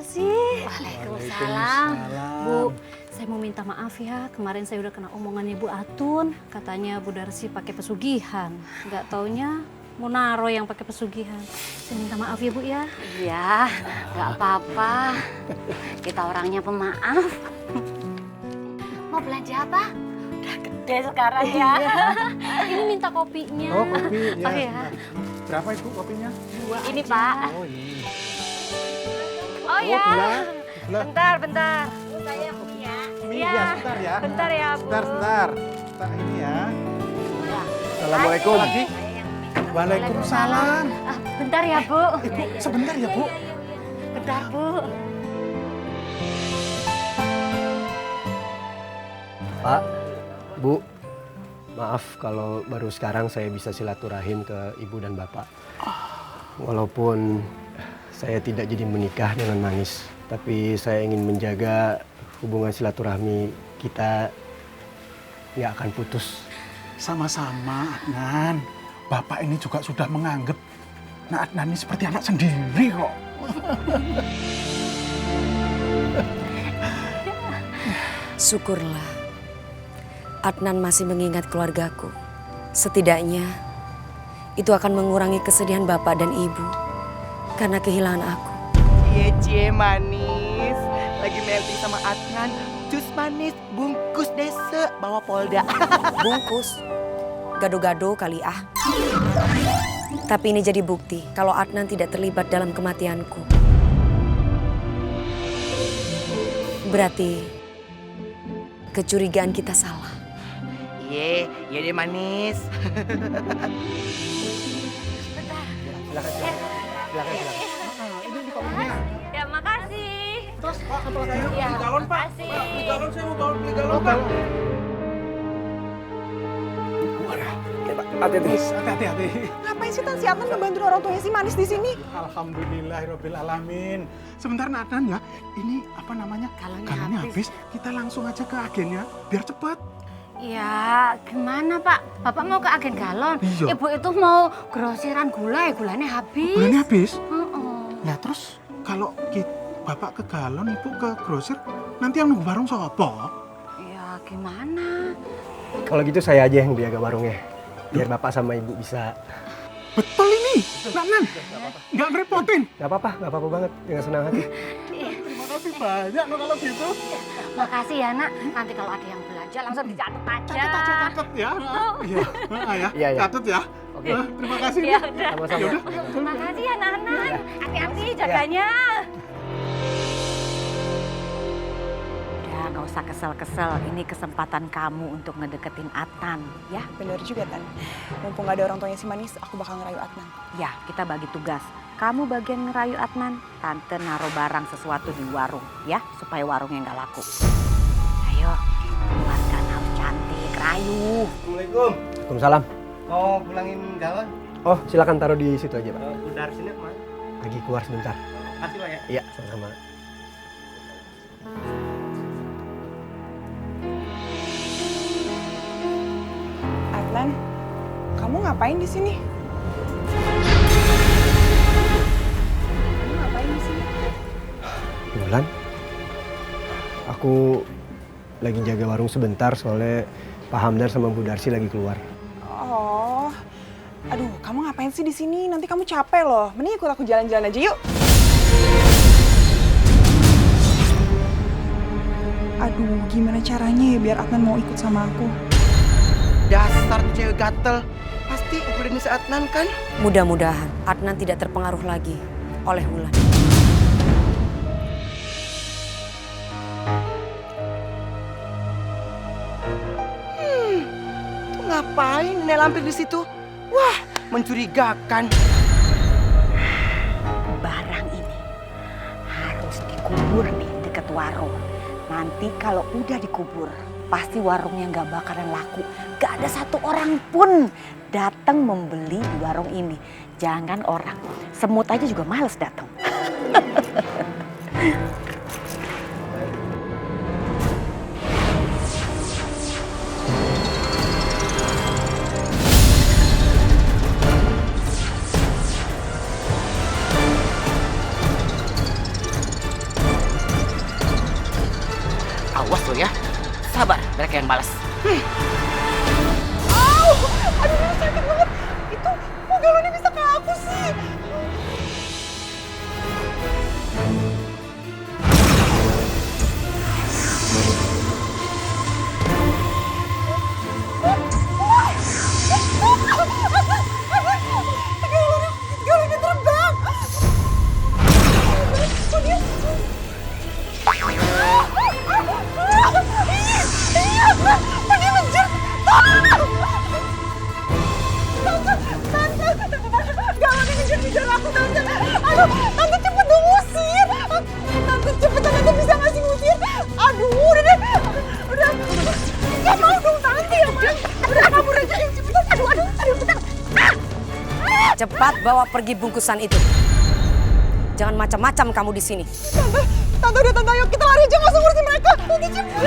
Darsi. Waalaikumsalam. Bu, saya mau minta maaf ya. Kemarin saya udah kena omongannya Bu Atun. Katanya Bu Darsi pakai pesugihan. Nggak taunya Munaro yang pakai pesugihan. Saya minta maaf ya Bu ya. Iya, nggak apa-apa. Kita orangnya pemaaf. Mau belanja apa? Udah gede sekarang ya. Ini minta kopinya. Oh, kopi. Ya. Oh ya. Berapa Ibu kopinya? Dua Ini aja. Pak. Oh, ini. Oh ya. Gula. Bentar. Saya punya. Ini Iya. ya, sebentar ya. Bentar ya Bu. Sebentar. Sebentar ini ya. Ya. Assalamualaikum. Lagi. Waalaikumsalam. Bentar ya Bu. Ibu, sebentar ya Bu. Bentar Bu. Pak, Bu, maaf kalau baru sekarang saya bisa silaturahim ke Ibu dan Bapak. Walaupun saya tidak jadi menikah dengan Manis, tapi saya ingin menjaga hubungan silaturahmi kita nggak akan putus. Sama-sama Adnan. Bapak ini juga sudah menganggap Adnan ini seperti anak sendiri kok. Syukurlah Adnan masih mengingat keluargaku. Setidaknya itu akan mengurangi kesedihan bapak dan ibu karena kehilangan aku. Cie manis, lagi melting sama Adnan. Jus manis, bungkus desa, bawa Polda. Bungkus, gado-gado kali ah. Tapi ini jadi bukti kalau Adnan tidak terlibat dalam kematianku. Berarti kecurigaan kita salah. Iya deh manis. Ini di kopinya. Ya makasih. Terus Pak, apa lagi? Ya, Beli galon Pak. makasih. Beli galon, saya mau bawa beli galon Pak. Hati-hati. Ngapain sih Tan si Adnan ngebantuin orang tuanya si Manis di sini? Alhamdulillahirabbil alamin. Sebentar Adnan ya. Ini apa namanya? Galonnya habis. Kita langsung aja ke agennya biar cepat. Ya, gimana Pak? Bapak mau ke agen galon? Iya. Ibu itu mau grosiran gula, ya gulanya habis. Bulannya habis. Heeh. Ya terus kalau Bapak ke galon, Ibu ke grosir, nanti yang nunggu warung siapa? Ya gimana? Kalau gitu saya aja yang jaga warungnya, biar Bapak sama Ibu bisa. Betul ini, Nan. Nggak ngerepotin. Nggak apa-apa banget, dengan senang hati. Terima kasih banyak kalau gitu. Makasih ya nak. Nanti kalau ada yang belanja langsung dicatat aja. Catat ya. Iya. Catat ya. Oke. Terima kasih. Ya udah. Sama-sama. Makasih ya Nanan. Hati-hati jaganya. Udah nggak usah kesel-kesel. Ini kesempatan kamu untuk ngedeketin Adnan, ya? Bener juga Tan. Mumpung gak ada orang tuanya si Manis, aku bakal ngerayu Adnan. Ya, kita bagi tugas. Kamu bagian ngerayu Adnan, Tante naruh barang sesuatu di warung, ya, supaya warungnya nggak laku. Ayo, keluarkan harus cantik, rayu. Assalamualaikum. Waalaikumsalam. Mau pulangin galon? Oh, silakan taruh di situ aja, Pak. Udar sini kemana? Lagi keluar sebentar. Kasih Pak ya. Iya, sama-sama. Adnan, kamu ngapain di sini? Kamu ngapain di sini? Bulan, aku lagi jaga warung sebentar soalnya Pak Hamdar sama Bu Darsi lagi keluar. Oh, aduh, kamu ngapain sih di sini? Nanti kamu capek loh. Mending ikut aku jalan-jalan aja yuk. Aduh, gimana caranya ya biar Adnan mau ikut sama aku? Dasar tuh cewek gatel. Pasti udah si Adnan kan? Mudah-mudahan Adnan tidak terpengaruh lagi oleh Wulan. Tuh ngapain nenek lampir di situ? Wah, mencurigakan. Barang ini harus dikubur nih dekat warung. Nanti kalau udah dikubur, pasti warungnya nggak bakalan laku. Gak ada satu orang pun datang membeli di warung ini. Jangan orang, semut aja juga males datang. Awas lo ya. Sabar, mereka yang balas. Aduh, ini sakit banget. Itu kok galonnya bisa ke aku sih? Galonnya terbang. Kok dia? Iya, kok dia ngejar? Tante, galonnya ngejar aku, Tante. Aduh, Tante cepet dong usir. Tante cepetan, Tante bisa ngasih ngusir. Aduh, udah deh. Udah. Gak mau dong, Tante ya, Mas. Udah kabur aja, cepetan. Aduh, cepetan. Cepat bawa pergi bungkusan itu. Jangan macam-macam kamu di sini. Tante udah, Tante, ayo kita lari aja, nggak usah ngurusin mereka. Tante cepet.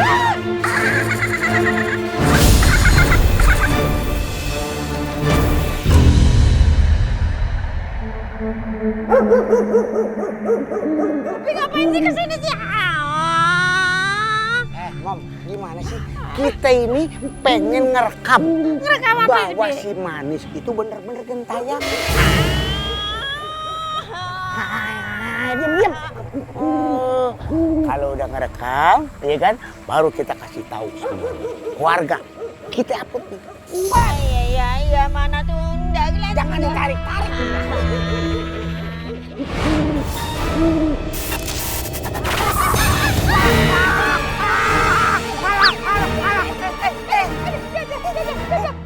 Ngapain sih kesini sih? Mom, gimana sih? Kita ini pengen ngerekam bahwa si Manis itu bener-bener gentayangan. Diam-diam. Kalau udah ngerekam, ya kan, baru kita kasih tahu semuanya. Warga, kita upload nih. Iya, mana tuh? Jangan ditarik-tarik.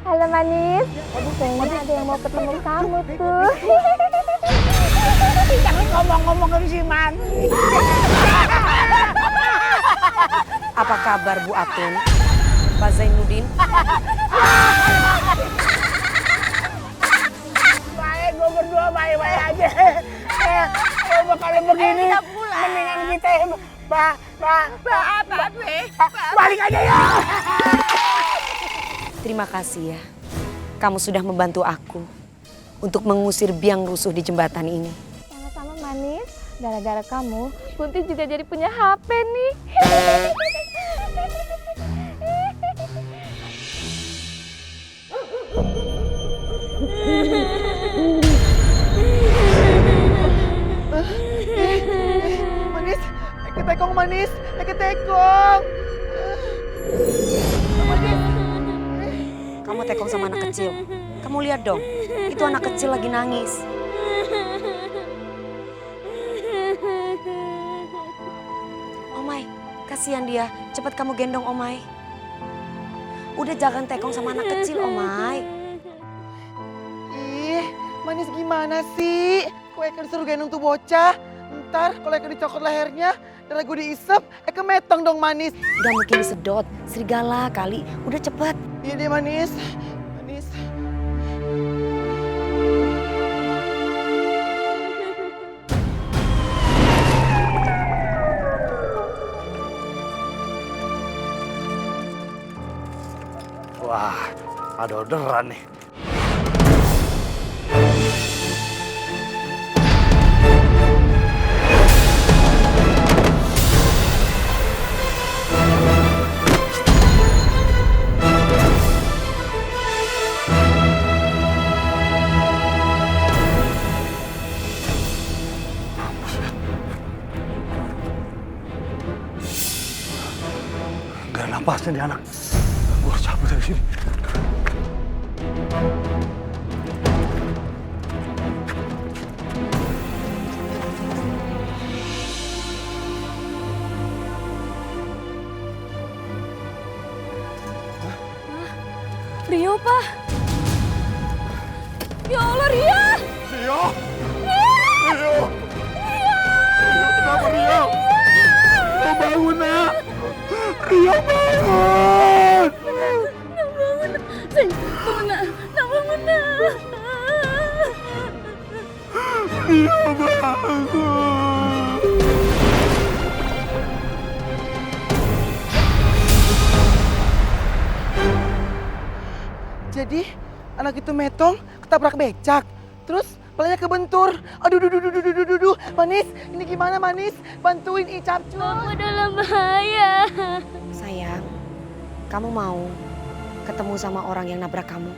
Halo Manis, kayaknya ada yang mau ketemu kamu tuh. Jangan ngomong-ngomong ke si Manis. Apa kabar Bu Atun? Pak Zainuddin? Baik, gue berdua baik-baik aja. Kalau kalian begini, mendingan kita balik aja ya. Terima kasih ya. Kamu sudah membantu aku untuk mengusir biang rusuh di jembatan ini. Sama-sama Manis, gara-gara kamu, Kunti juga jadi punya HP nih. Manis, ketekong Manis, ketekong. Kamu tekong sama anak kecil. Kamu lihat dong, itu anak kecil lagi nangis. Omai, kasihan dia. Cepat kamu gendong Omai. Udah jangan tekong sama anak kecil, Omai. Ih, Manis gimana sih? Kok Eka disuruh gendong tuh bocah? Ntar kalau Eka dicokot lehernya, darah gue diisep, Eka metong dong Manis. Gak mungkin disedot, serigala kali. Udah cepet. Iya deh Manis. Manis. Wah, ada orderan nih. Gak ada napasnya nih anak. Gue harus cabut dari sini. Rio, Pak. Ya Allah, Ria. Rio! Rio! Rio, kenapa Rio? Rio bangun nak! Rio bangun! Rio bangun! Jadi anak itu metong ketabrak becak. Terus palanya kebentur. Aduh, Manis, ini gimana Manis? Bantuin Icap cuy. Aku dalam bahaya. Sayang, kamu mau ketemu sama orang yang nabrak kamu?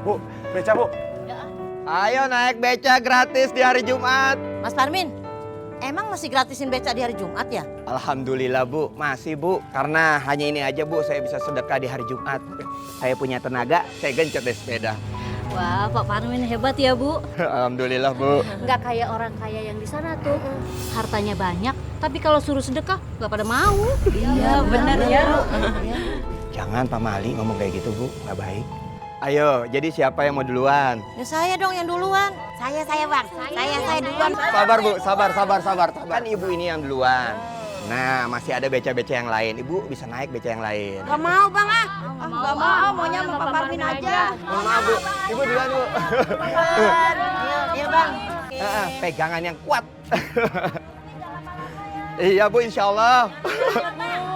Bu, beca Bu. Ayo naik beca gratis di hari Jumat. Mas Parmin, emang masih gratisin beca di hari Jumat ya? Alhamdulillah Bu, masih Bu. Karena hanya ini aja Bu, saya bisa sedekah di hari Jumat. Saya punya tenaga, saya gencet deh sepeda. Wah, Pak Parmin hebat ya, Bu. Alhamdulillah Bu. Nggak kayak orang kaya yang di sana tuh. Hartanya banyak, tapi kalau suruh sedekah nggak pada mau. Iya bener ya. Jangan Pak Mali ngomong kayak gitu Bu, nggak baik. Ayo, jadi siapa yang mau duluan? Ya saya dong yang duluan. Saya Bang. Saya duluan. Sabar Bu, sabar. Kan Ibu ini yang duluan. Nah, masih ada beca-beca yang lain. Ibu bisa naik beca yang lain. Gak mau Bang ah. Gak mau, maunya sama Pak Parmin aja. Maaf Bu, Ibu duluan Bu. Iya Bang. Pegangan yang kuat. Iya Bu, insya Allah.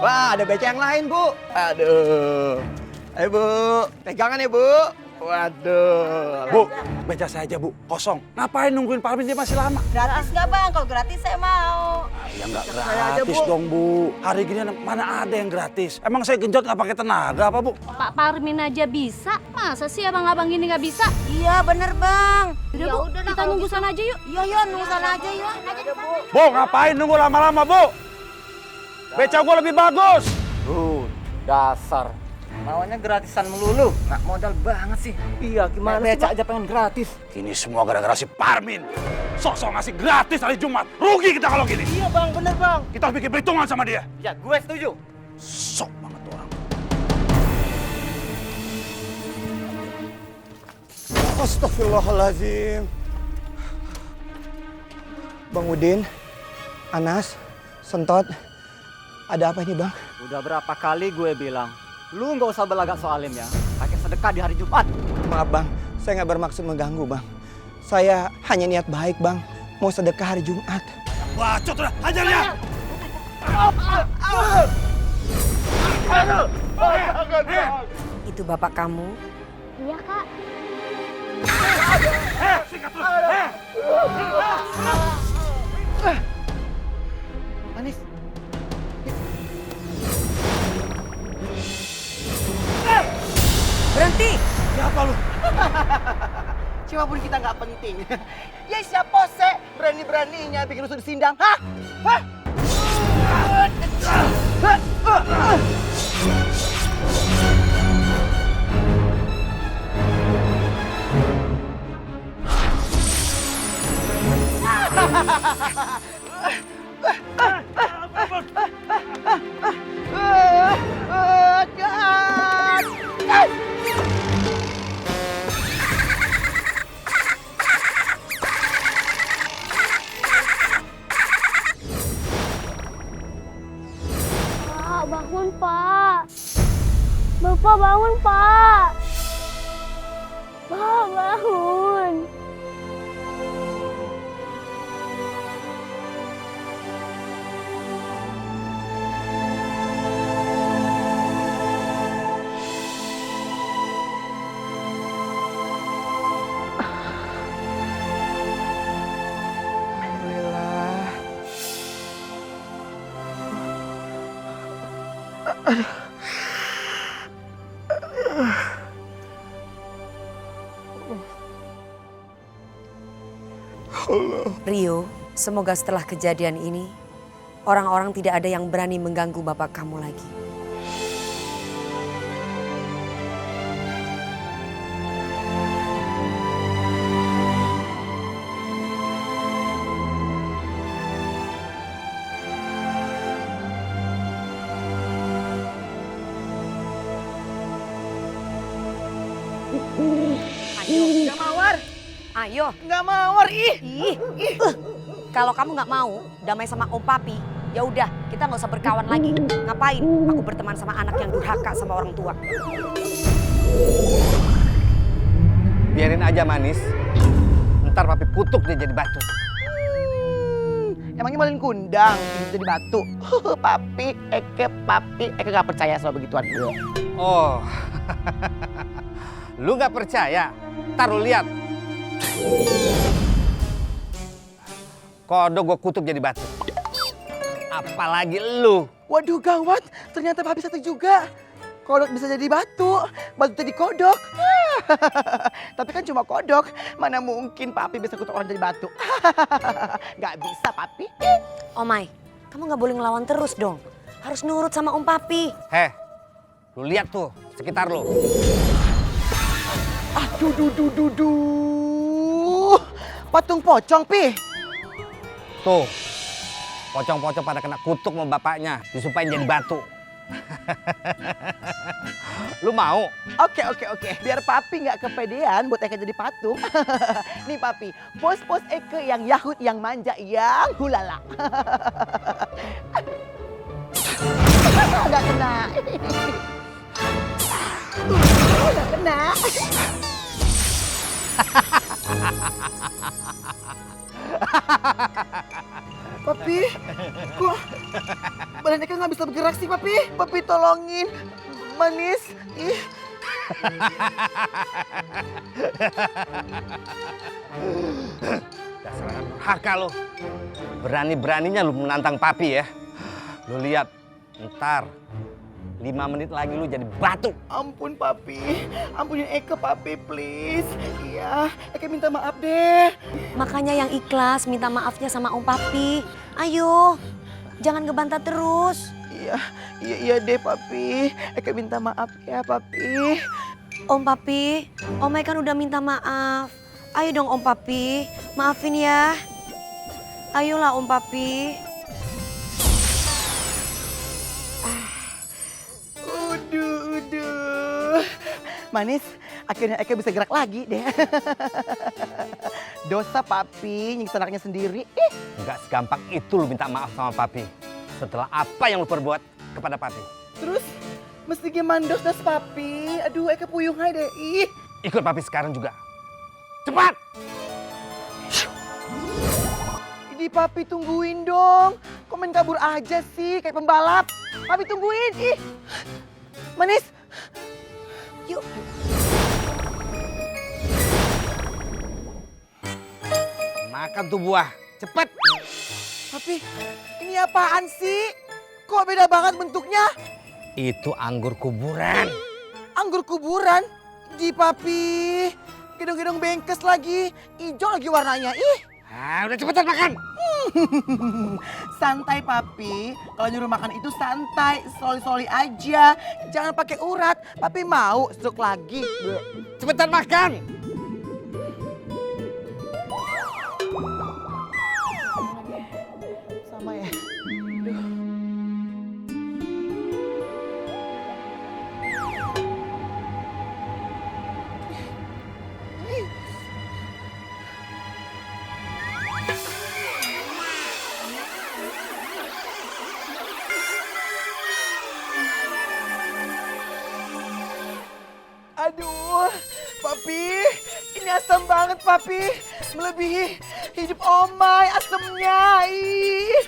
Wah, ada beca yang lain Bu. Aduh. Ayo Bu, pegangan ya Bu. Waduh. Bu, beca saya aja Bu, kosong. Ngapain nungguin Parmin, dia masih lama? Gratis nggak Bang? Kalau gratis saya mau. Ya nggak gratis dong Bu. Hari gini mana ada yang gratis? Emang saya genjot nggak pakai tenaga apa Bu? Pak Parmin aja bisa. Masa sih abang-abang ini nggak bisa? Iya bener Bang. Udah, Bu, kita nunggu sana aja yuk. Iya nunggu sana aja yuk. Bu, ngapain nunggu lama-lama Bu? Beca gua lebih bagus. Dasar. Maunya gratisan melulu. Nggak modal banget sih. Iya, gimana beca aja pengen gratis. Ini semua gara-gara si Parmin. Sok-sok ngasih gratis hari Jumat. Rugi kita kalau gini. Iya Bang, bener Bang. Kita harus bikin perhitungan sama dia. Ya, gue setuju. Sok banget tuh orang. Astagfirullahaladzim. Bang Udin, Anas, Sentot, ada apa ini Bang? Udah berapa kali gue bilang, lu nggak usah belagak soalim ya, pakai sedekah di hari Jumat. Maaf Bang, saya nggak bermaksud mengganggu Bang. Saya hanya niat baik Bang, mau sedekah hari Jumat. Bacot udah, hajar dia! Itu bapak kamu? Iya, Kak. Manis. Berhenti! Siapa lu? Cuma pun kita nggak penting. Ya siapa sih berani-beraninya bikin rusuh di sindang? Hah? Hah? Pak, bangun, Pak. Bapak bangun, Pak. Pak, bangun. Rio, semoga setelah kejadian ini, orang-orang tidak ada yang berani mengganggu bapak kamu lagi. Nggak mawar. Ayo. Nggak mawar. Ih. Kalau kamu nggak mau damai sama Om Papi, ya udah kita nggak usah berkawan lagi. Ngapain aku berteman sama anak yang durhaka sama orang tua? Biarin aja Manis. Ntar Papi kutuk dia jadi batu. Emangnya malin kundang jadi batu. Papi Eke nggak percaya soal begituan gue. Oh, Lu nggak percaya? Ntar lu lihat. Kodok gue kutuk jadi batu. Apalagi lu. Waduh gawat, ternyata papi satu juga. Kodok bisa jadi batu, batu jadi kodok. Tapi kan cuma kodok, mana mungkin papi bisa kutuk orang jadi batu. Gak bisa papi. Omai, kamu nggak boleh ngelawan terus dong. Harus nurut sama Om Papi. Heh, lu lihat tuh sekitar lu. Aduh, duh. Patung pocong, Pi. Tuh, pocong-pocong pada kena kutuk sama bapaknya, disumpahin jadi batu. Lu mau? Oke. Biar papi nggak kepedean buat Eke jadi patung. Nih papi, pos-pos Eke yang Yahud, yang manja, yang hulala. Nggak kena. Nggak kena. Papi, kok badan Eka nggak bisa bergerak sih, Papi? Papi tolongin, Manis. Ih. Dasar anak durhaka lu. Berani-beraninya lu menantang papi ya. Lu lihat, ntar 5 menit lagi lu jadi batu. Ampun Papi, ampunin Eka Papi please. Iya, Eka minta maaf deh. Makanya yang ikhlas minta maafnya sama Om Papi. Ayo, jangan ngebantah terus. Iya deh Papi. Eka minta maaf ya Papi. Om Papi, Omai kan udah minta maaf. Ayo dong Om Papi, maafin ya. Ayolah Om Papi. Udah. Manis, akhirnya Eka bisa gerak lagi deh. Dosa Papi nyiksa anaknya sendiri. Enggak segampang itu lu minta maaf sama papi. Setelah apa yang lu perbuat kepada papi. Terus mesti gimana dos Papi? Aduh Eka puyung hai deh. Ih. Ikut papi sekarang juga. Cepat! Ini Papi tungguin dong. Kok main kabur aja sih kayak pembalap? Papi tungguin. Ih. Manis. Yuk. Makan tuh buah. Cepet! Papi, ini apaan sih? Kok beda banget bentuknya? Itu anggur kuburan. Anggur kuburan? Di Papi. Gedong-gedong bengkes lagi. Hijau lagi warnanya. Ih. Ah, udah cepetan makan. Santai Papi. Kalau nyuruh makan itu santai. Soli-soli aja. Jangan pakai urat. Papi mau stroke lagi. Cepetan makan. Sama ya. Aduh, Papi, ini asam banget Papi. Melebihi hidup Omai asamnya. Ih.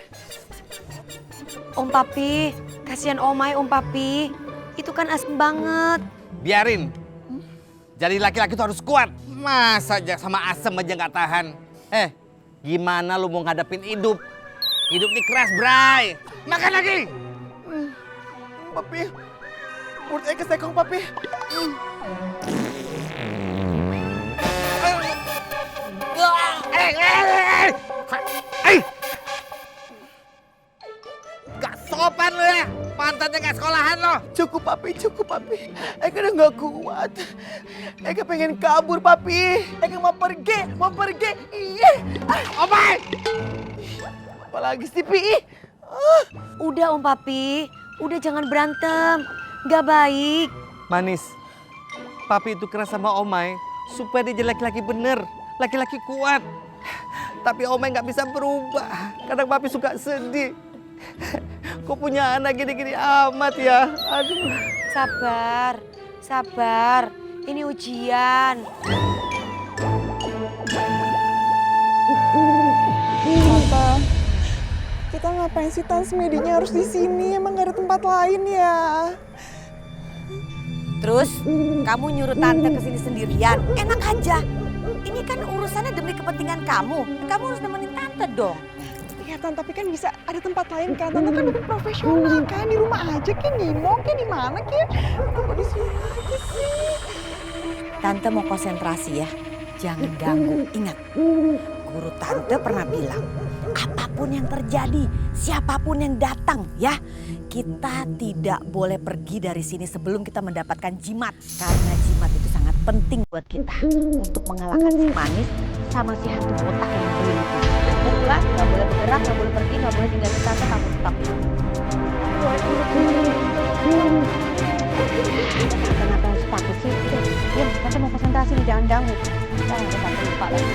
Om Papi, kasihan Omai Om Papi. Itu kan asem banget. Biarin. Jadi laki-laki tuh harus kuat. Masa aja sama asem aja nggak tahan. Gimana lu mau ngadepin hidup? Hidup ini keras, Bray. Makan lagi. Papi, perut Eka sekong Papi. Gak sopan lu ya. Pantatnya gak sekolahan lo. Cukup Papi. Eka udah gak kuat. Eka pengen kabur Papi. Eka mau pergi. Iya. Omai! Apalagi sih Pi. Udah Om Papi, udah jangan berantem. Gak baik. Manis, papi itu keras sama Omai supaya dia jadi laki-laki bener, laki-laki kuat. Tapi Omai nggak bisa berubah. Kadang papi suka sedih. Kok punya anak gini-gini amat ya? Aduh. Sabar. Ini ujian. Tante, kita ngapain sih Tan? Semedinya harus di sini. Emang gak ada tempat lain ya? Terus kamu nyuruh tante kesini sendirian, enak aja. Ini kan urusannya demi kepentingan kamu. Kamu harus nemenin tante dong. Ya Tante, tapi kan bisa ada tempat lain kan. Tante kan lebih profesional kan. Di rumah aja kan, di mall kan, di mana kan. Kenapa di sini aja sih? Tante mau konsentrasi ya. Jangan ganggu. Ingat, guru tante pernah bilang, apapun yang terjadi, siapapun yang datang ya, kita tidak boleh pergi dari sini sebelum kita mendapatkan jimat. Karena jimat itu sangat penting buat kita untuk mengalahkan si manis sama si hantu botak yang ngebelin itu. Bukan, nggak boleh bergerak, nggak boleh pergi, nggak boleh tinggalin tante, kamu tetap. Kenapa harus takut sih? Diam, tante mau konsentrasi nih, jangan ganggu. Jangan tante lupa lagi.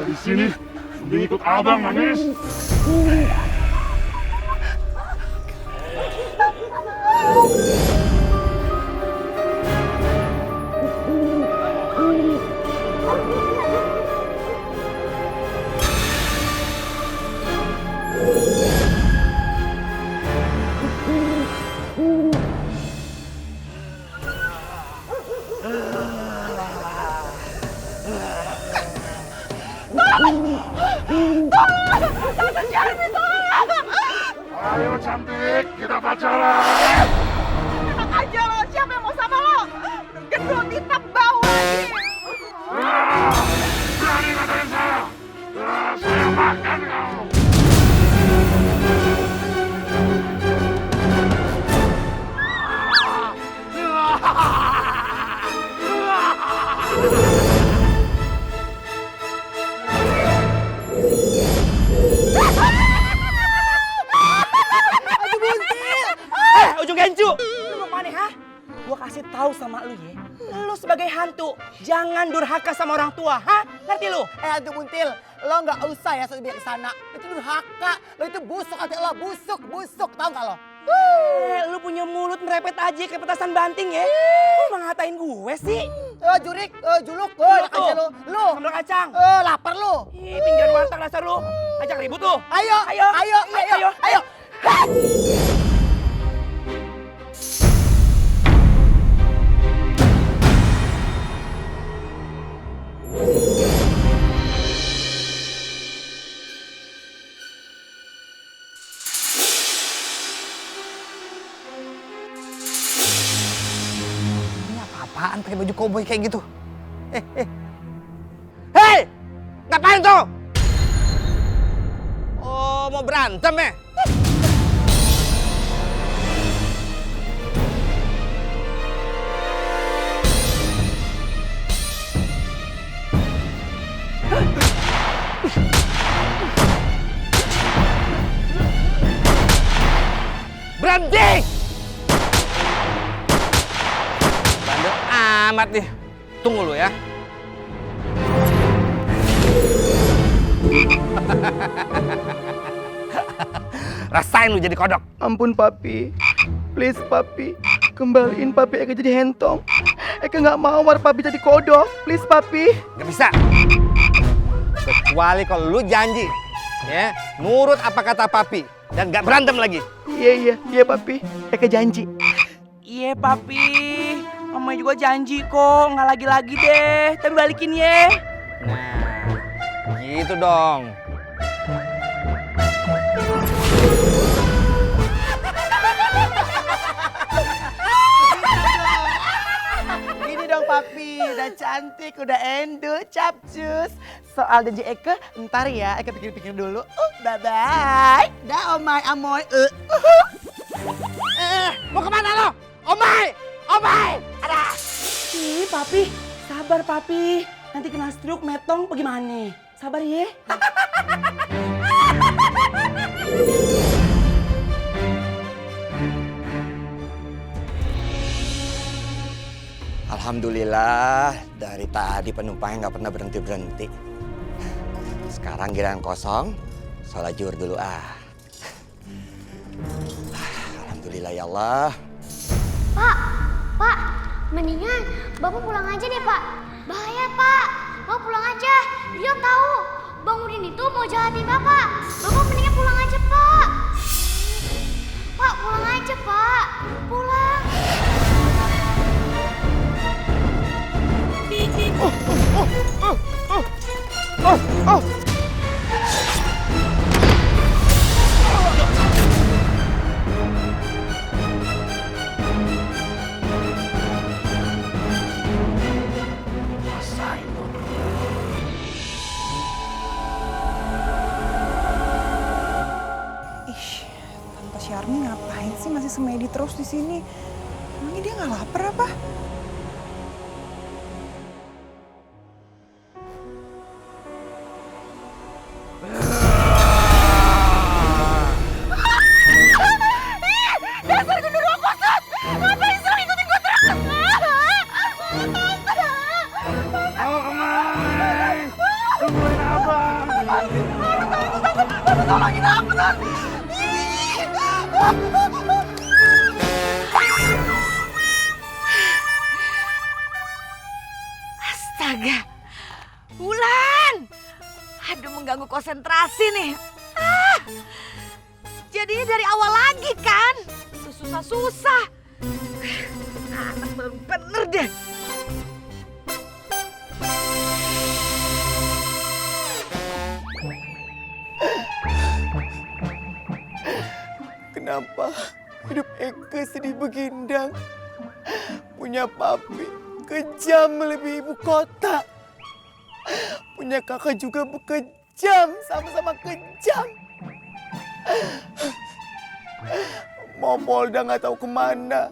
Di sini, udah ikut abang manis. Ayo cantik, kita pacaran. Enak aja lo, siapa yang mau sama lo? Gendut, hitam, bau lagi. Berani ngatain saya? Saya makan kau. Ujung gencu. Lu mau mana, ha? Gua kasih tahu sama lu ya. Lu sebagai hantu, jangan durhaka sama orang tua, ha? Ngerti lu? Hantu buntil, lo nggak usah ya sudah ke sana. Itu durhaka, lo itu busuk hati lo, busuk, tahu nggak lo? Lu punya mulut merepet aja kayak petasan banting ya. Lu mau ngatain gue sih? Jurik, juluk, enak aja lo. Lo, sambal kacang. Lapar lo. Ih, pinggiran warteg dasar lu. Ajak ribut lu. Ayo. Apaan pakai baju koboi kayak gitu? Hei! Ngapain tuh? Oh, mau berantem ya? Berhenti! Bandel amat nih. Tunggu lu ya. Rasain lu jadi kodok. Ampun papi, please papi, kembaliin papi Eka jadi hentong. Eka nggak mau war papi jadi kodok, please papi. Gak bisa. Kecuali kalau lu janji, ya, nurut apa kata papi dan gak berantem lagi. Iya papi, Eka janji. Iya papi, mama juga janji kok, nggak lagi-lagi deh, tapi balikin ya. Nah, gitu dong. Gini dong papi, udah cantik, udah endul, capcus. Soal janji Eka, ntar ya, Eka pikir-pikir dulu. Bye-bye. Dah omai amoy. Mau kemana lo? Omai! Ada! Ih papi, sabar papi. Nanti kena stroke, metong, bagaimana? Sabar ya. Alhamdulillah, dari tadi penumpangnya nggak pernah berhenti-berhenti. Sekarang giliran kosong, Sholat zuhur dulu Alhamdulillah ya Allah. Pak, mendingan Bapak pulang aja deh, Pak. Bahaya, Pak. Bapak pulang aja. Dia tahu Bang Udin itu mau jahatin Bapak. Bapak mendingan pulang aja, Pak. Pak, pulang aja, Pak. Pulang. Tante Syarmi ngapain sih masih semedi terus di sini? Emangnya dia nggak lapar apa? Dasar genderuwo kusut! Ngapain selalu ikutin gue terus? Mau kemana? Tungguin abang. Tolongin aku, Tante! Astaga, Wulan! Aduh, mengganggu konsentrasi nih. Jadinya dari awal lagi kan? Susah-susah. Anak bener deh. Kenapa hidup Eke sedih begindang? Punya papi kejam melebihi ibu kota. Punya kakak juga bekejam, sama-sama kejam. Mau Polda nggak tahu kemana.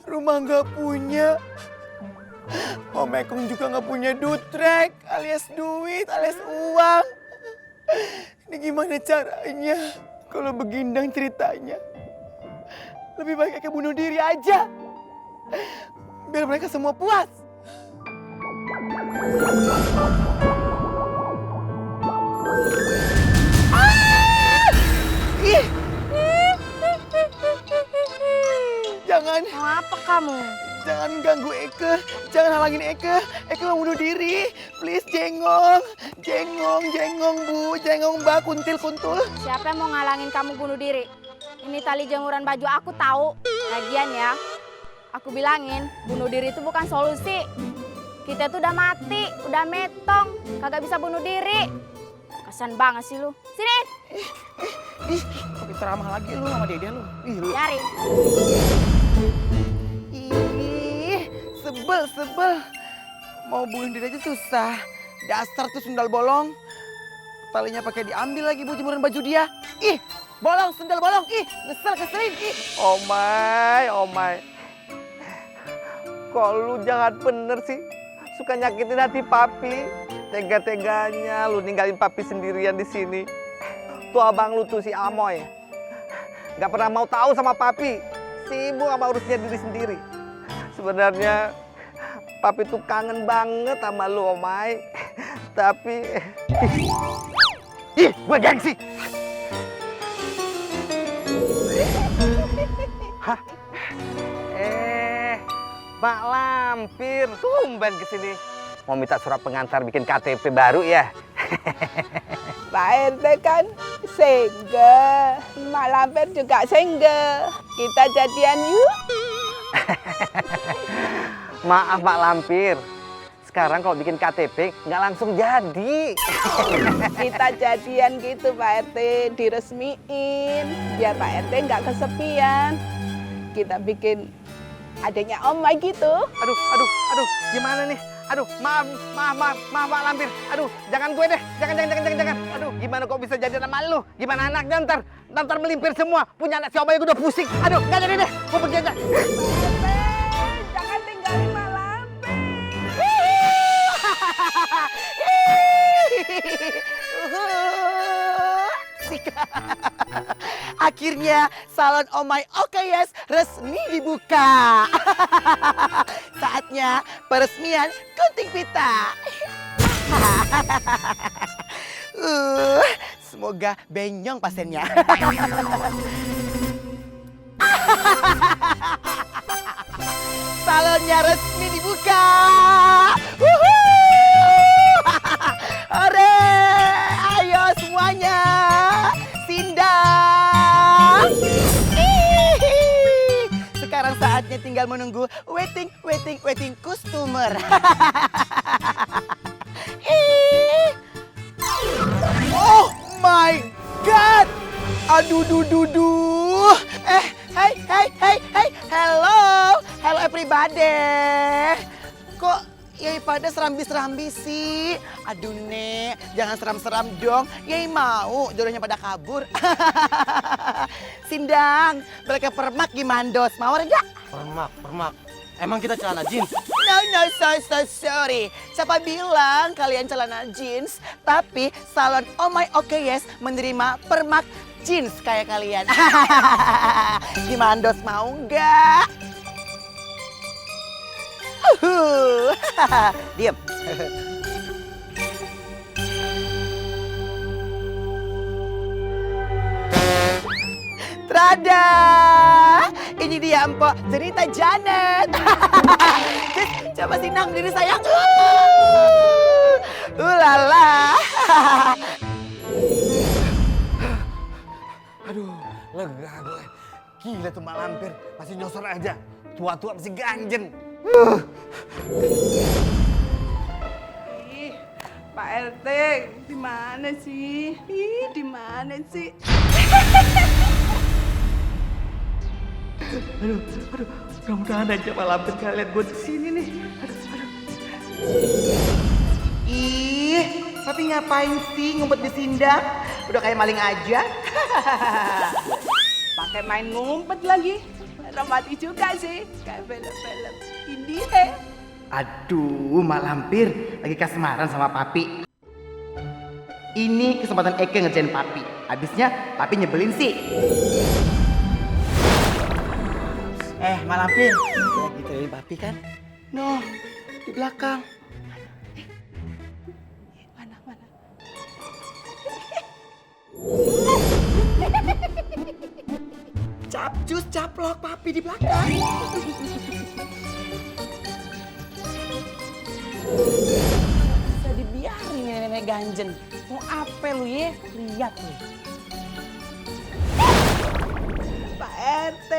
Rumah nggak punya. Mau Mekong juga nggak punya dutrek alias duit alias uang. Ini gimana caranya? Kalau begindang ceritanya, lebih baik Eke bunuh diri aja. Biar mereka semua puas. Ih! Jangan. Mau apa kamu? Jangan ganggu Eke. Jangan halangin Eke. Eke mau bunuh diri. Please, jengong. Jengong, Bu. Jengong, Mbak. Kuntil. Siapa yang mau ngalangin kamu bunuh diri? Ini tali jemuran baju aku tahu. Lagian ya, aku bilangin bunuh diri itu bukan solusi. Kita tuh udah mati, udah metong, kagak bisa bunuh diri. Kasian banget sih lu. Sini. Ih, kok pintar ramah lagi lu sama Dede lu. Ih, lu. Cari. Ih, sebel. Mau bunuh diri aja susah. Dasar tuh sendal bolong. Talinya pakai diambil lagi buat jemuran baju dia. Ih, bolong, sendal bolong. Ih, keselin. Ih. Oh my. Kok lu jahat bener sih? Suka nyakitin hati papi. Tega-teganya lu ninggalin papi sendirian di sini. Tuh abang lu tuh si Amoy. Gak pernah mau tahu sama papi. Sibuk sama urusnya diri sendiri. Sebenarnya papi tuh kangen banget sama lu, Omay. Tapi ih, gue gengsi. Hah? Mak Lampir, tumben kesini. Mau minta surat pengantar bikin KTP baru ya? Pak RT kan single, Mak Lampir juga single. Kita jadian yuk. Maaf Mak Lampir, sekarang kalau bikin KTP nggak langsung jadi. Kita jadian gitu Pak RT, diresmiin. Biar Pak RT nggak kesepian. Kita bikin adanya Omay gitu. Aduh, gimana nih? Aduh, maaf Mak Lampir. Aduh, jangan gue deh, jangan. Aduh, gimana kok bisa jadi sama lu? Gimana anaknya ntar melimpir semua. Punya anak si Omay gue udah pusing. Aduh, nggak jadi deh, gue pergi aja. Jangan tinggalin Mak Lampir. Akhirnya salon Omay Okeyes resmi dibuka. Saatnya peresmian gunting pita. Semoga benyong pasiennya. Salonnya resmi dibuka. Ore, ayo semuanya. Sindang. Sekarang saatnya tinggal menunggu waiting customer. Oh my god. Aduh duh. Hey. Hello everybody. Kok Yai pada serambi sih? Aduh Nek, jangan seram-seram dong. Yai mau jodohnya pada kabur. Sindang, mereka permak gimana dos? Mawar enggak? Permak. Emang kita celana jeans? No, so sorry. Siapa bilang kalian celana jeans? Tapi salon Oh My Okay Yes menerima permak jeans kayak kalian. Gimana dos, mau nggak? Diam. Trada, ini dia empok cerita Janet. Coba sinang diri sayang. Ulala. Aduh, lega gue. Gila tuh Mak Lampir, masih nyosor aja. Tua-tua masih ganjen. Ih, Pak RT, di mana sih? Di mana sih? Aduh, mudah-mudahan aja Mak Lampir gak lihat gue di sini nih. Aduh. Ih, tapi ngapain sih ngumpet di sindang? Udah kayak maling aja. Pakai main ngumpet lagi. Romantis juga sih, kayak film-film Indie. Aduh, Mak Lampir lagi kasmaran sama Papi. Ini kesempatan Eke ngerjain Papi. Abisnya Papi nyebelin sih. Mak Lampir, lagi gituin Papi kan? No, di belakang. Mana? Capcus caplok Papi di belakang. Bisa dibiarin nenek ganjen. Mau apa lu ya? Lihat nih. Pak RT.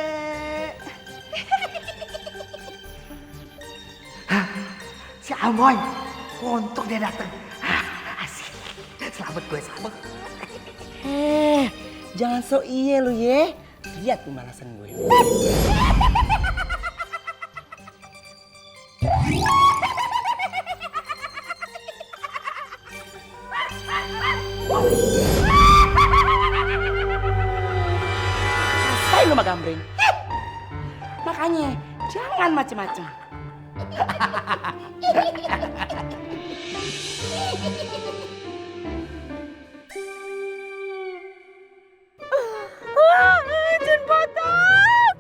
Si Amoy, untung dia datang. Asik. Selamat gue, selamat. Jangan so iye lu ye. Lihat pemalasan gue. Rasain lu mah gambring. Makanya jangan macem-macem. Jin botak!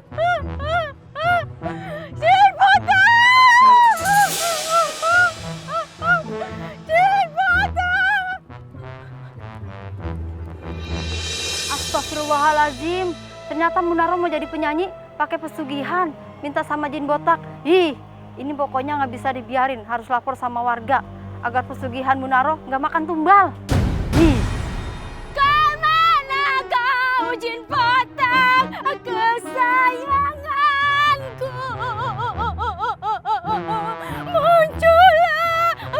Jin botak! Jin botak! Astagfirullahalazim. Ternyata Munaro mau jadi penyanyi pakai pesugihan, minta sama jin botak. Ih, ini pokoknya nggak bisa dibiarin, harus lapor sama warga agar pesugihan Munaro nggak makan tumbal. Ih. Kemana kau jin botak kesayanganku?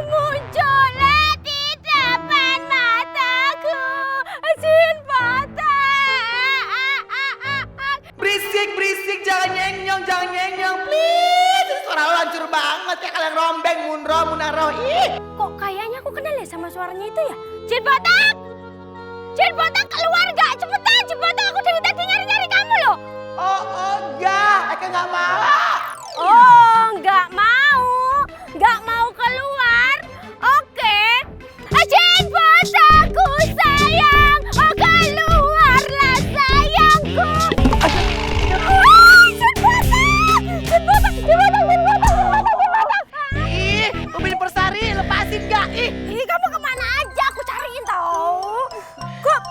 Muncullah di depan mataku, jin botak. Berisik, jangan nyenyong, please. Suara lo hancur banget ya kalian rombeng, Munaro. Ih. Kok kayaknya aku kenal ya sama suaranya itu ya? Jin botak! Jin botak keluar gak? Cepetan Jin botak, aku dari tadi nyari-nyari kamu loh. Oh, enggak, Eka nggak mau. Oh, nggak mau keluar. Oke. Jin botakku sayang, oh keluarlah sayangku. Jin botak. Ih, Umi Persari, lepasin gak? Ih, Ih, kamu kemana aja? Aku cariin tau. Kok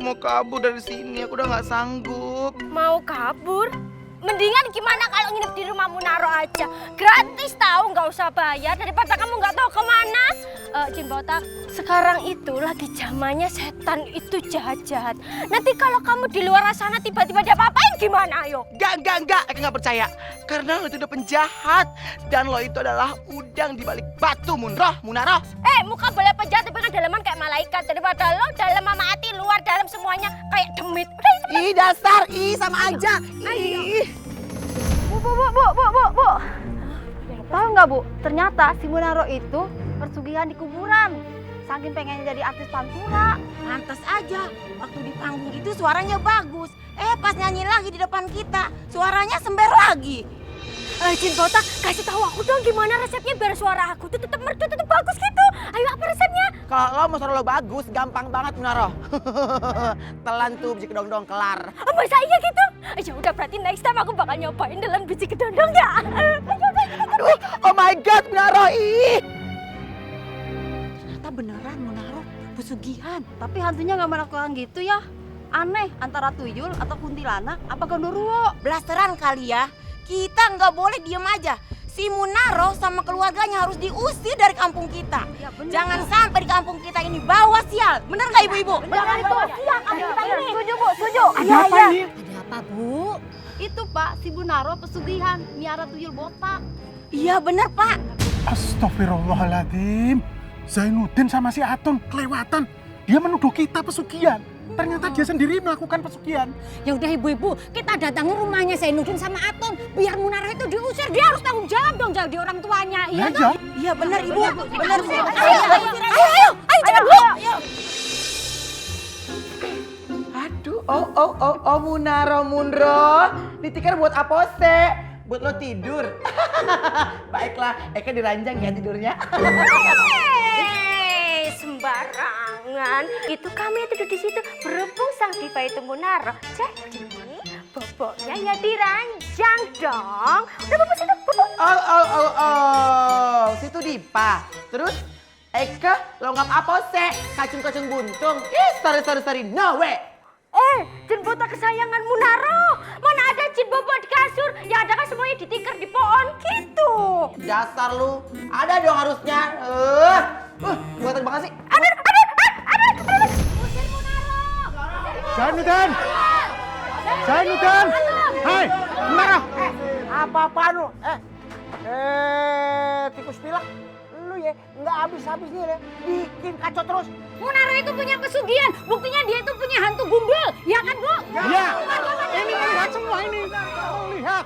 mau kabur dari sini, aku udah nggak sanggup. Mau kabur? Mendingan gimana kalau nginep di rumah Munaro aja. Gratis tahu, nggak usah bayar daripada kamu nggak tahu kemana. Jin Botak, sekarang itu lagi zamannya setan itu jahat-jahat. Nanti kalau kamu di luar sana tiba-tiba dia apa-apain gimana ayo? Enggak, aku nggak percaya. Karena lo itu udah penjahat. Dan lo itu adalah udang di balik batu, Munaro. Muka boleh penjahat tapi kan dalaman kayak malaikat. Daripada lo dalam sama hati, luar dalam semuanya kayak demit. Udah itu. Ih dasar, sama aja. Bu. Tahu nggak Bu? Ternyata si Munaro itu persugihan di kuburan. Saking pengennya jadi artis pantura. Pantes aja, waktu di panggung itu suaranya bagus. Pas nyanyi lagi di depan kita, suaranya sember lagi. Jin Botak, kasih tahu aku dong gimana resepnya biar suara aku tuh tetap merdu, tetap bagus gitu. Ayo apa resepnya? Kalau mau suara lo bagus, gampang banget Munaro. Telan tuh biji kedong-dong kelar. Masa iya gitu? Ya udah berarti next time aku bakal nyobain telan biji kedondong ya. Aduh, oh my god Munaro, Ternyata beneran Munaro pesugihan. Tapi hantunya nggak melakukan gitu ya. Aneh, antara tuyul atau kuntilanak apa gondoruo. Blasteran kali ya. Kita nggak boleh diem aja. Si Munaro sama keluarganya harus diusir dari kampung kita. Ya, Jangan sampai di kampung kita ini bawa sial. Bener nggak ibu-ibu? Jangan bawa sial kampung kita ini. Setuju Bu, setuju. Ada apa ini? Ada apa Bu? Itu Pak, si Munaro pesugihan miara tuyul botak. Iya bener Pak. Astagfirullahaladzim. Zainuddin sama si Atun kelewatan. Dia menuduh kita pesugihan. Ternyata dia sendiri melakukan pesugihan. Ya udah ibu-ibu, kita datangi rumahnya Zainuddin sama Atun. Biar Munaro itu diusir, dia harus tanggung jawab dong jadi orang tuanya. Iya dong? Iya bener ibu, bener Bu. Ayo, cepat Bu. Aduh, oh Munro. Ditikar buat apa sih? Buat lo tidur. Baiklah, Eka diranjang ya tidurnya. Sembarangan. Itu kami yang tidur di situ. Berhubung sang diva itu Munaro. Jadi boboknya ya diranjang dong. Udah bapak situ, bobok. Oh, situ Dipa. Terus Eka longgap apa sih? Kacung-kacung buntung. Sorry, no way. Jin Botak kesayangan Munaro. Mana ada jin bobok di kasur? Ya ada kan semuanya ditikar di pohon gitu. Dasar lu. Ada dong harusnya. Buatan banget sih. Ada. Usir Munaro. Zainuddin! Hai, Munaro! Apa-apaan lu? Tikus pilak. Lu ya nggak habis-habisnya ya. Bikin kacau terus. Munaro itu punya pesugihan. Buktinya dia itu punya hantu gundul. Ya kan Bu? Iya. Ini lihat semua ini. Lihat.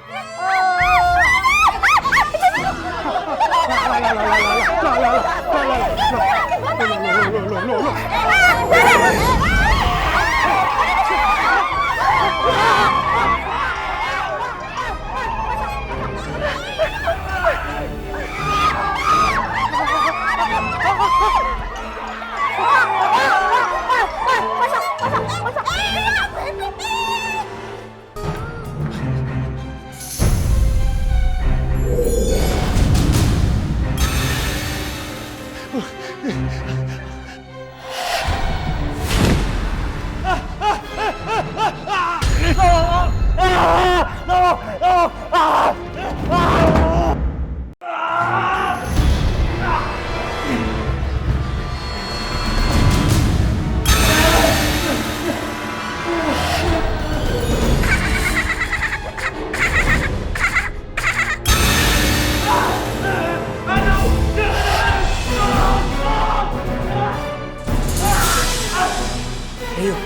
Rio,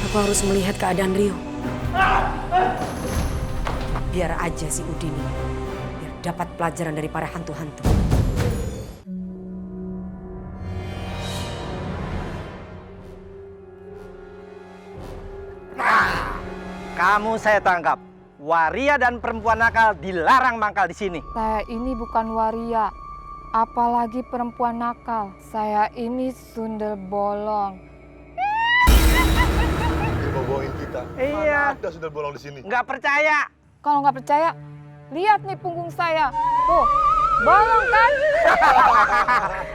aku harus melihat keadaan Rio. Biar aja si Udin biar dapat pelajaran dari para hantu-hantu. Kamu saya tangkap. Waria dan perempuan nakal dilarang mangkal di sini. Saya ini bukan waria, apalagi perempuan nakal. Saya ini sundel bolong. Bawain kita. Iya. Mana ada sundel bolong di sini? Nggak percaya. Kalau nggak percaya, lihat nih punggung saya. Tuh, bolong kan?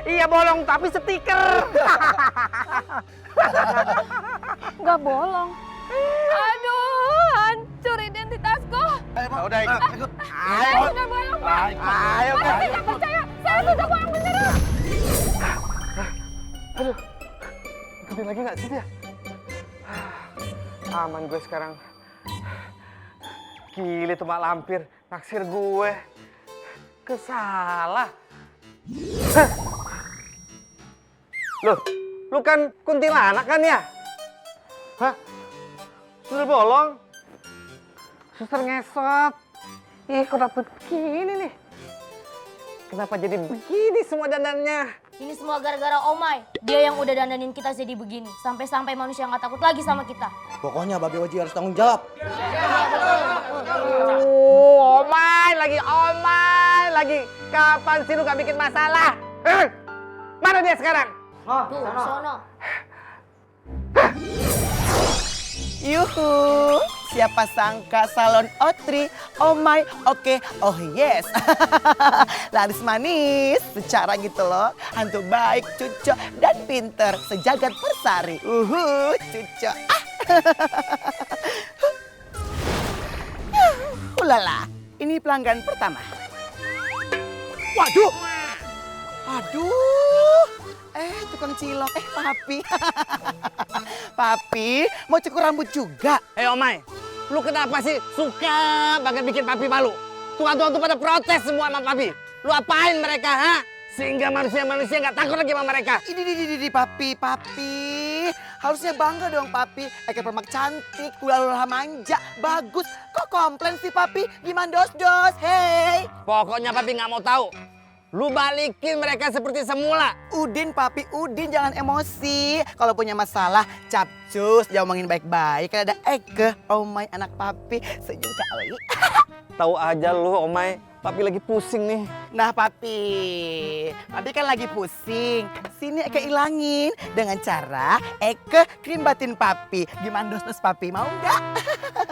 Iya bolong, tapi stiker. Nggak bolong. Aduh, hancur identitasku. Udah ikut. Saya sudah bolong, Pak. Ayo, Saya tidak percaya. Saya sudah bolong beneran. Aduh, ikutin lagi nggak sih dia? Aman gue sekarang. Gile tuh mak lampir, naksir gue. Kesalah. Loh, lu kan kuntilanak kan ya? Hah? Sudah bolong? Suster ngesot. Ih, kok dapet begini nih? Kenapa jadi begini semua dandannya? Ini semua gara-gara Omai. Dia yang udah dandanin kita jadi begini. Sampai-sampai manusia nggak takut lagi sama kita. Pokoknya Babe Oji harus tanggung jawab. Omai lagi. Kapan sih lu gak bikin masalah? Mana dia sekarang? Tuh, sono. Yuhu, siapa sangka salon Otri, oh my, oke, oh yes. Laris manis, secara gitu loh, hantu baik, cucok, dan pinter, sejagat persari. Cucok. Ulala, ini pelanggan pertama. Waduh, aduh. Tukang cilok, Papi. Papi, mau cukur rambut juga? Omai, lu kenapa sih suka banget bikin Papi malu? Tuan-tuan tuh pada protes semua sama Papi. Lu apain mereka, ha? Sehingga manusia-manusia nggak takut lagi sama mereka. Ini, Papi. Harusnya bangga dong, Papi. Eke Permak cantik, ulah manja, bagus. Kok komplain sih, Papi? Gimana dos-dos, hey? Pokoknya Papi nggak mau tahu. Lu balikin mereka seperti semula. Udin, Papi, Udin jangan emosi. Kalau punya masalah, capcus, jangan ngomongin baik-baik. Kan ada Eke, Omai, anak Papi, senyum kali. Tahu aja lu, Omai. Papi lagi pusing nih. Nah, Papi kan lagi pusing. Sini Eke ilangin dengan cara Eke krimbatin Papi. Gimana dos-dos, Papi? Mau nggak?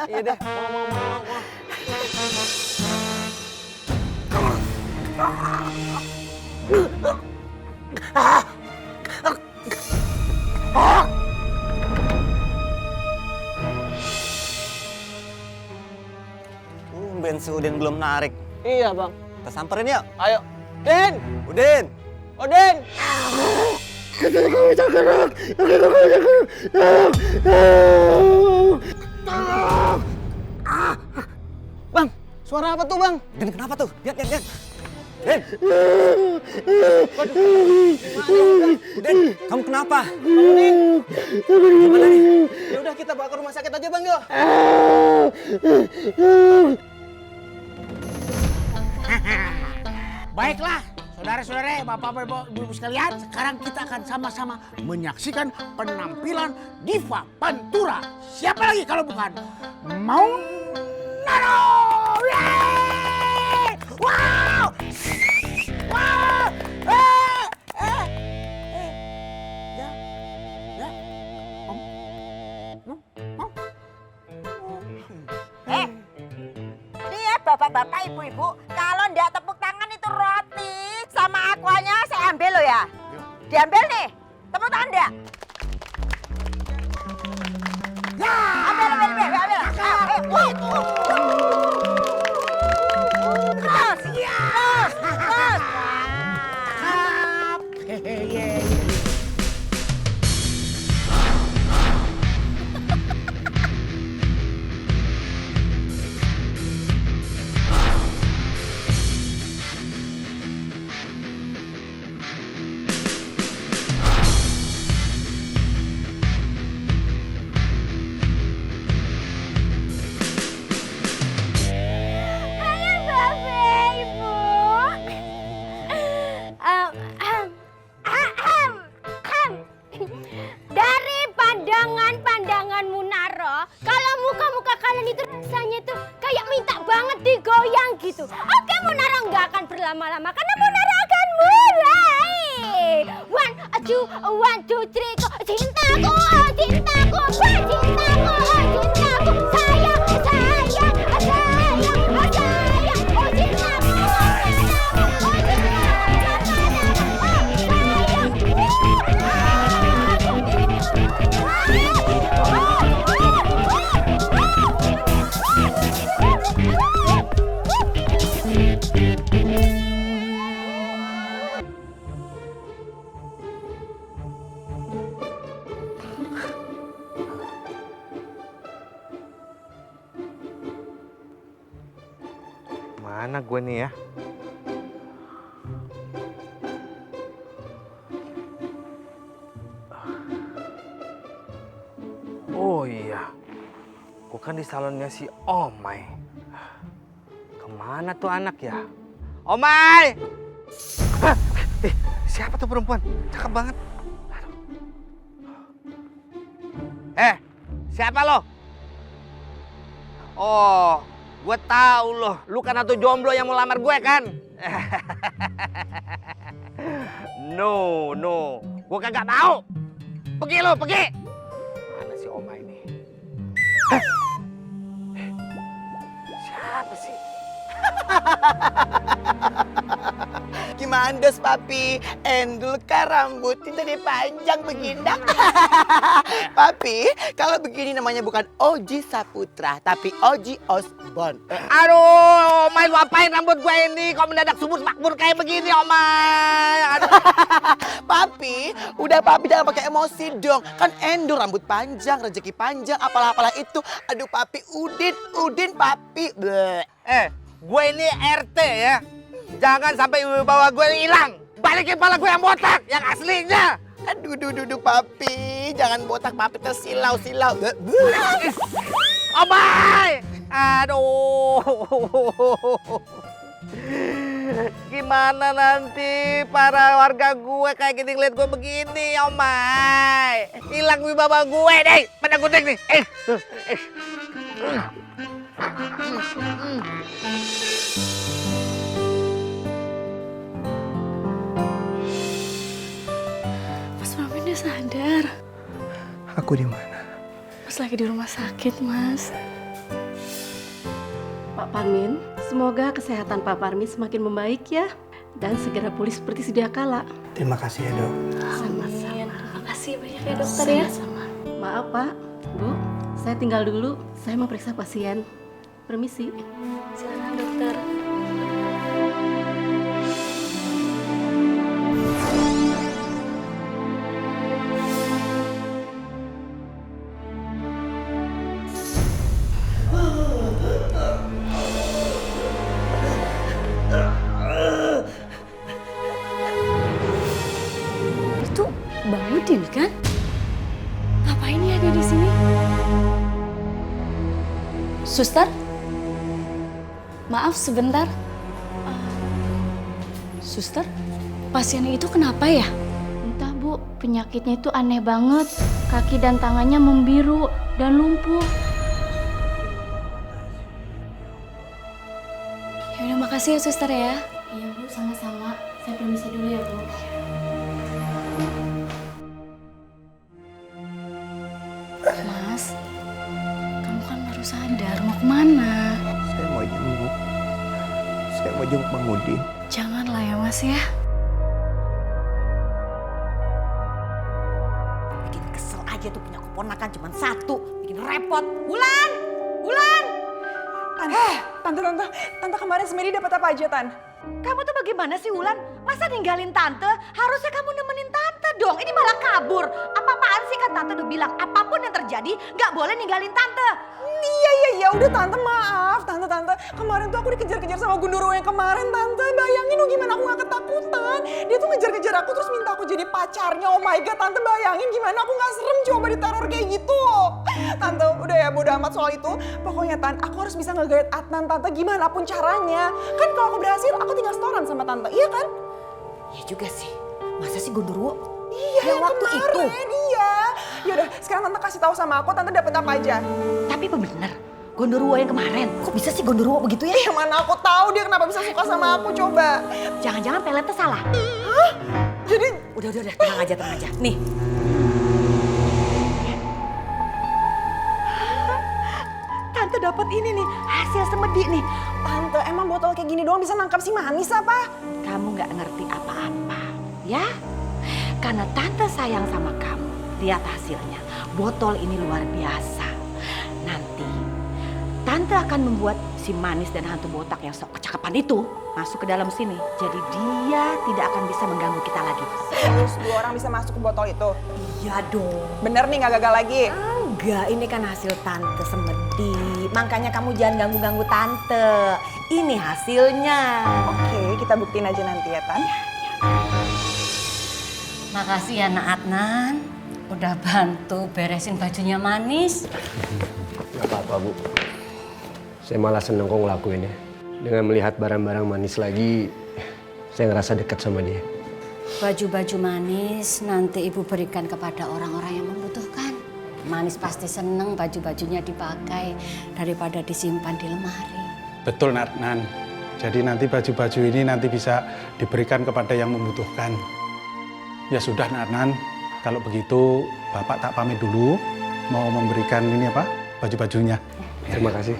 Iya deh, mau. Ben si Udin belum narik. Iya, Bang. Kita samperin yuk. Ayo. Udin! Udin! Bang, suara apa tuh, Bang? Den, kenapa tuh? Lihat. Den! Den, kamu kenapa? Gimana nih? Ya udah kita bawa ke rumah sakit aja, Bang, yuk. Baiklah, saudara-saudara, bapak-bapak, ibu-ibu sekalian, sekarang kita akan sama-sama menyaksikan penampilan Diva Pantura. Siapa lagi kalau bukan Maunaro? Yeay! Wow! Wow! Dia bapak-bapak, ibu-ibu, kalau ndak tepuk tangan itu roti sama aquanya saya ambil lo ya. Diambil nih, tepuk tangan ndak? Ya, ambil. Terus. Dari pandangan Munaro, kalau muka-muka kalian itu rasanya tuh kayak minta banget digoyang gitu. Oke, Munaro nggak akan berlama-lama karena Munaro akan mulai. One, two, three, go. Cintaku, cintaku, sayang, cintaku. Mana gue nih ya? Oh iya, gue kan di salonnya si Omay. Kemana tuh anak ya? Omay! Siapa tuh perempuan? Cakep banget. Siapa lo? Oh, gue tahu loh. Lu kan tuh jomblo yang mau lamar gue kan? No, gue kagak mau. Pergi lo, pergi. Mana si Oma ini? Siapa sih? Gimana dos papi? Endul kan rambutnya jadi panjang begindak. Papi, kalau begini namanya bukan Oji Saputra, tapi Oji Osborn. Aduh, Omay, lu apain rambut gue ini? Kok mendadak subur makmur kayak begini, Omay? Aduh. Papi, udah papi jangan pakai emosi dong. Kan Endul rambut panjang, rezeki panjang, apalah itu. Aduh papi, Udin papi. Bleh. Gue ini RT ya. Jangan sampai wibawa gue hilang. Balikin pala gue yang botak, yang aslinya. Aduh, papi. Jangan botak papi tersilau-silau. Omay! Aduh. Gimana nanti para warga gue kayak gini ngeliat gue begini, Omay? Hilang wibawa gue deh. Pada gudeg nih. Mas Parmin udah sadar. Aku di mana? Mas lagi di rumah sakit, Mas. Pak Parmin, semoga kesehatan Pak Parmin semakin membaik ya. Dan segera pulih seperti sedia kala. Terima kasih ya, Dok. Sama-sama. Terima kasih banyak ya, dokter ya. Sama-sama. Maaf Pak, Bu, saya tinggal dulu. Saya mau periksa pasien. Permisi. Silakan dokter. Itu Bang Udin kan? Ngapain ya dia di sini? Suster? Maaf sebentar. Suster, pasien itu kenapa ya? Entah Bu, penyakitnya itu aneh banget. Kaki dan tangannya membiru dan lumpuh. Ya udah, makasih ya suster ya. Iya Bu, sama-sama. Saya permisi dulu ya Bu. Mas, kamu kan baru sadar, mau kemana? Saya mau jenguk. Saya mau jenguk Bang Udin. Janganlah ya Mas ya. Bikin kesel aja tuh punya keponakan cuma satu. Bikin repot. Wulan! Wulan! Tante kemarin Semedi dapat apa aja, Tan? Kamu tuh bagaimana sih Wulan? Masa ninggalin Tante? Harusnya kamu nemenin Tante dong. Ini malah kabur. Apa-apaan sih kan Tante udah bilang apapun yang terjadi gak boleh ninggalin Tante. Iya, udah Tante maaf. Tante. Kemarin tuh aku dikejar-kejar sama Gundurwo yang kemarin, Tante. Bayangin dong gimana aku gak ketakutan. Dia tuh ngejar-kejar aku terus minta aku jadi pacarnya. Oh my God, Tante bayangin gimana aku gak serem coba diteror kayak gitu. Tante, udah ya bodo amat soal itu. Pokoknya Tan, aku harus bisa nge-guide Adnan, Tante, gimana pun caranya. Kan kalau aku berhasil, aku tinggal setoran sama Tante, iya kan? Iya juga sih. Masa sih Gundurwo? Iya, yang waktu kemarin, itu. Iya. Yaudah, sekarang Tante kasih tahu sama aku, Tante dapat apa aja. Tapi bener, Gundurwo yang kemarin. Kok bisa sih Gundurwo begitu ya? Iya, mana aku tahu dia kenapa bisa suka sama aku, coba. Jangan-jangan peletnya salah. Hah? Jadi... Udah, tenang aja. Nih. Tante dapat ini nih, hasil semedi nih. Tante, emang botol kayak gini doang bisa nangkap si manis apa? Kamu nggak ngerti apa-apa, ya? Karena Tante sayang sama kamu. Lihat hasilnya, botol ini luar biasa. Nanti, Tante akan membuat si manis dan hantu botak yang sok kecakapan itu masuk ke dalam sini. Jadi dia tidak akan bisa mengganggu kita lagi. Terus 2 orang bisa masuk ke botol itu? Iya dong. Bener nih, nggak gagal lagi? Enggak, ini kan hasil Tante semedi. Makanya kamu jangan ganggu-ganggu Tante. Ini hasilnya. Oke, kita buktiin aja nanti ya, Tan. Makasih ya Nak Adnan, udah bantu beresin bajunya Manis. Gak apa-apa, Bu. Saya malah seneng kok ngelakuinnya. Dengan melihat barang-barang Manis lagi, saya ngerasa dekat sama dia. Baju-baju Manis nanti Ibu berikan kepada orang-orang yang membutuhkan. Manis pasti seneng baju-bajunya dipakai daripada disimpan di lemari. Betul, Nak Adnan. Jadi nanti baju-baju ini nanti bisa diberikan kepada yang membutuhkan. Ya sudah, Nak Adnan. Kalau begitu, Bapak tak pamit dulu. Mau memberikan ini apa? Baju-bajunya. Terima kasih.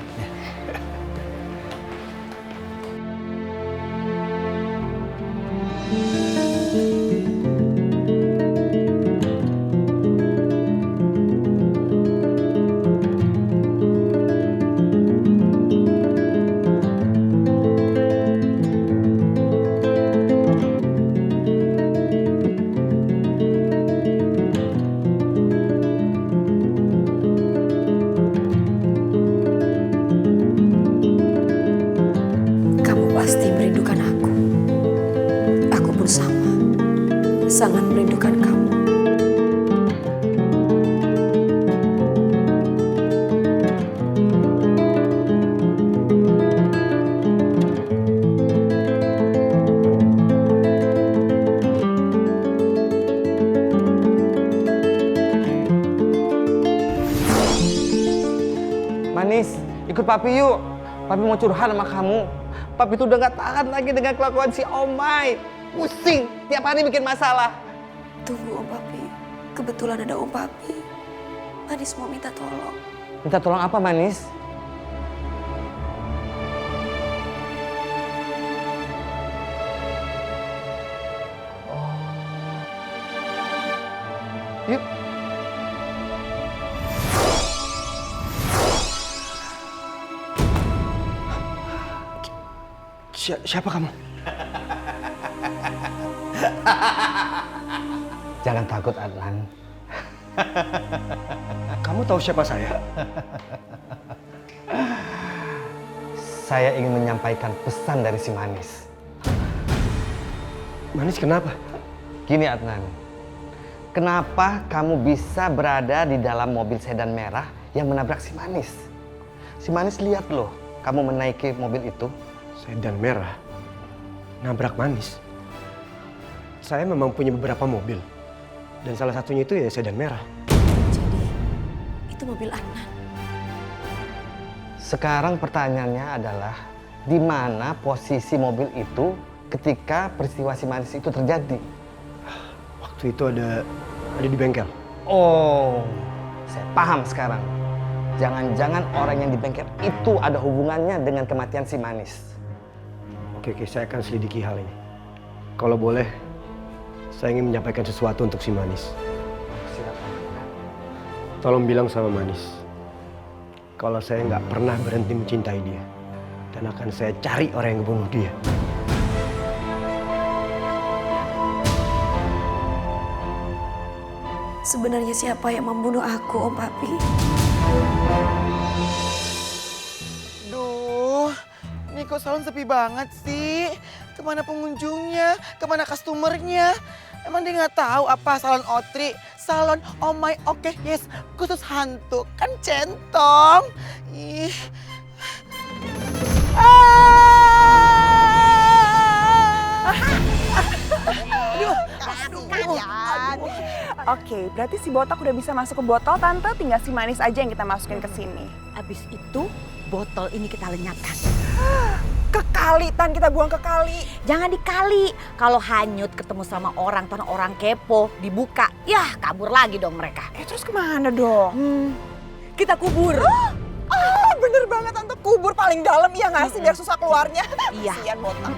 Pasti merindukan aku. Aku pun sama. Sangat merindukan kamu. Manis, ikut Papi yuk. Papi mau curhat sama kamu. Papi tuh udah gak tahan lagi dengan kelakuan si Omai. Pusing, tiap hari bikin masalah. Tunggu Om Papi. Kebetulan ada Om Papi. Manis mau minta tolong. Minta tolong apa, Manis? Yuk. Siapa kamu? Jangan takut, Adnan. Kamu tahu siapa saya? Saya ingin menyampaikan pesan dari si Manis. Manis kenapa? Gini, Adnan. Kenapa kamu bisa berada di dalam mobil sedan merah yang menabrak si Manis? Si Manis lihat loh, kamu menaiki mobil itu. Sedan merah? Nabrak Manis? Saya memang punya beberapa mobil. Dan salah satunya itu ya sedan merah. Jadi, itu mobil Adnan. Sekarang pertanyaannya adalah, di mana posisi mobil itu ketika peristiwa si Manis itu terjadi? Waktu itu ada di bengkel. Oh, saya paham sekarang. Jangan-jangan orang yang di bengkel itu ada hubungannya dengan kematian si Manis. Oke, saya akan selidiki hal ini. Kalau boleh, saya ingin menyampaikan sesuatu untuk si Manis. Tolong bilang sama Manis, kalau saya nggak pernah berhenti mencintai dia. Dan akan saya cari orang yang membunuh dia. Sebenarnya siapa yang membunuh aku, Om Papi? Duh, ini kok salon sepi banget sih? Kemana pengunjungnya? Kemana customernya? Emang dia nggak tahu apa salon Otri? Salon Oh My Oke Yes, khusus hantu. Kan centong. Ih. Oke, berarti si botak udah bisa masuk ke botol, Tante. Tinggal si Manis aja yang kita masukin ke sini. Abis itu botol ini kita lenyapkan. Ke kali, Tan, kita buang ke kali. Jangan di kali. Kalau hanyut ketemu sama orang, orang kepo, dibuka, yah kabur lagi dong mereka. Terus kemana dong? Kita kubur. Ah, bener banget, Tante. Kubur paling dalam, iya nggak sih? Biar susah keluarnya. Iya. Kasian botak.